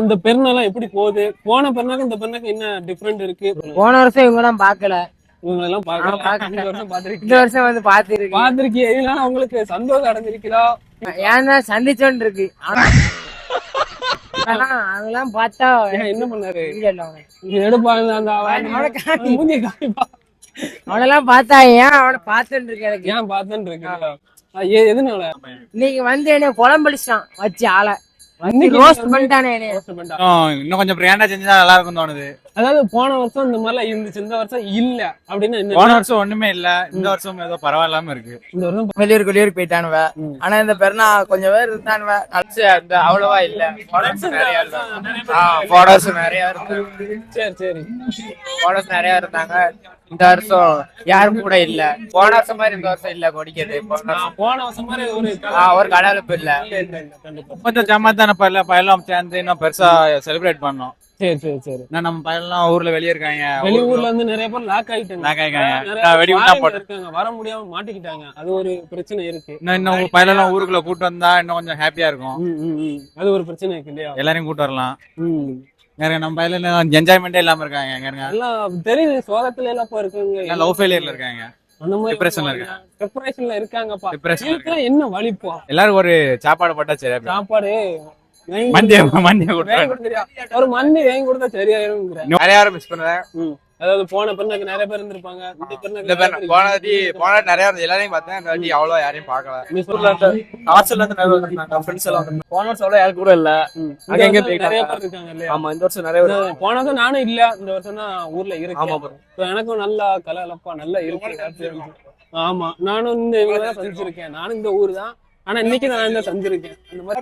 இந்த பெருநாள் எப்படி போகுது? போன பெருநாளுக்கு இந்த பெருநாளுக்கு என்ன டிஃபரெண்ட் இருக்கு? போன வருஷம் இவங்க எல்லாம் பாக்கல, இவங்க எல்லாம் இந்த வருஷம் இந்த பாத்திருக்கீங்க. வருஷம் வந்து பாத்துருக்கு. பாத்திருக்கீங்க, இதனால உங்களுக்கு சந்தோஷம் அடைஞ்சிருக்கிறா? ஏன்னா சந்திச்சோன்னு இருக்கு. ஆனா அதெல்லாம் பார்த்தா என்ன பண்ணாரு? எடுப்பாங்க அந்த அவனெல்லாம் பார்த்தா ஏன் அவனை பார்த்துட்டு இருக்கு. எனக்கு ஏன் பார்த்தேன்னு இருக்கு. எதனால? இன்னைக்கு வந்து என்ன குழம்பளிச்சான் வச்சு ஆளை ரோஸ்ட் பண்ணிட்டானே. இன்னும் கொஞ்சம் பிராண்டா செஞ்சா நல்லா இருக்கும் தோணுது. அதாவது போன வருஷம் இந்த மாதிரிலாம் இருந்துச்சு, இந்த வருஷம் இல்ல அப்படின்னு. போன வருஷம் ஒண்ணுமே இல்ல, இந்த வருஷம் ஏதோ பரவாயில்லாம இருக்கு. இந்த வருஷம் வெளியூர் போயிட்டானுவ. ஆனா இந்த பெருனா கொஞ்சம் பேர் இருந்தானுவ, அந்த அவ்வளவா இல்ல. போட்டோஸ் நிறைய இருக்கு. சரி சரி, போட்டோஸ் நிறைய இருந்தாங்க. இந்த வருஷம் யாரும் கூட இல்ல. போன வருஷம் மாதிரி இந்த வருஷம் இல்ல. கொடிக்கிறது போன வருஷம் மாதிரி ஒரு கடலுப்பு இல்ல. கொஞ்சம் ஜமாத்தான பையெல்லாம் சேர்ந்து இன்னும் பெருசா செலிப்ரேட் பண்ணோம். சரி சரி சரி. நம்ம பையெல்லாம் ஊர்ல வெளியே இருக்காங்க, வெளியூர்ல இருந்து நிறைய பேர் லாக் ஆயிட்டாங்க, வெடிகுண்டா போட்டு இருக்காங்க, வர முடியாம மாட்டிக்கிட்டாங்க. அது ஒரு பிரச்சனை இருக்கு. இன்னும் பையெல்லாம் ஊருக்குள்ள கூட்டு வந்தா இன்னும் கொஞ்சம் ஹாப்பியா இருக்கும். அது ஒரு பிரச்சனை இருக்கு இல்லையா? எல்லாரையும் கூட்டு வரலாம். நம்ம பையல என்ஜாய்மெண்டே இல்லாம இருக்காங்க. எல்லாம் தெரியுது, சோகத்துல எல்லாம் இருக்காங்க, லவ் ஃபெயிலியர்ல இருக்காங்க, அந்த மாதிரி டிப்ரெஷன்ல இருக்காங்கப்பா. இருக்காங்க. என்ன வலிப்பா? எல்லாரும் ஒரு சாப்பாடு போட்டா சரி. சாப்பாடு ஒரு மந்தி வாங்கி கொடுத்தா சரியாயிரும். நிறைய பேர் மிஸ் பண்ணுவேன். அதாவது போன பெருநாக்கு நிறைய பேர் இருந்திருப்பாங்க. போன நிறைய எல்லாரையும் பார்த்தேன். இந்த வாட்டி அவ்வளவு யாரையும் பார்க்கல. ஹாஸ்டல்ல இருந்து நிறைய வந்தாங்க, ஃப்ரெண்ட்ஸ் எல்லாம் போன வருஷம் அவ்வளவு யாரும் கூட இல்ல. அங்க எங்க நிறைய பேர் இருக்காங்க இல்லையா? ஆமா, இந்த வருஷம் நிறைய பேர். போன வருஷம் நானும் இல்ல, இந்த வருஷம் தான் ஊர்ல இருக்கேன். எனக்கும் நல்லா கலகலப்பா நல்லா இருக்கு. ஆமா, நானும் இந்த இவங்க தான் சந்திச்சிருக்கேன். நானும் இந்த ஊர் தான், ஆனா இன்னைக்கு நான் இந்த சந்திருக்கேன். அந்த மாதிரி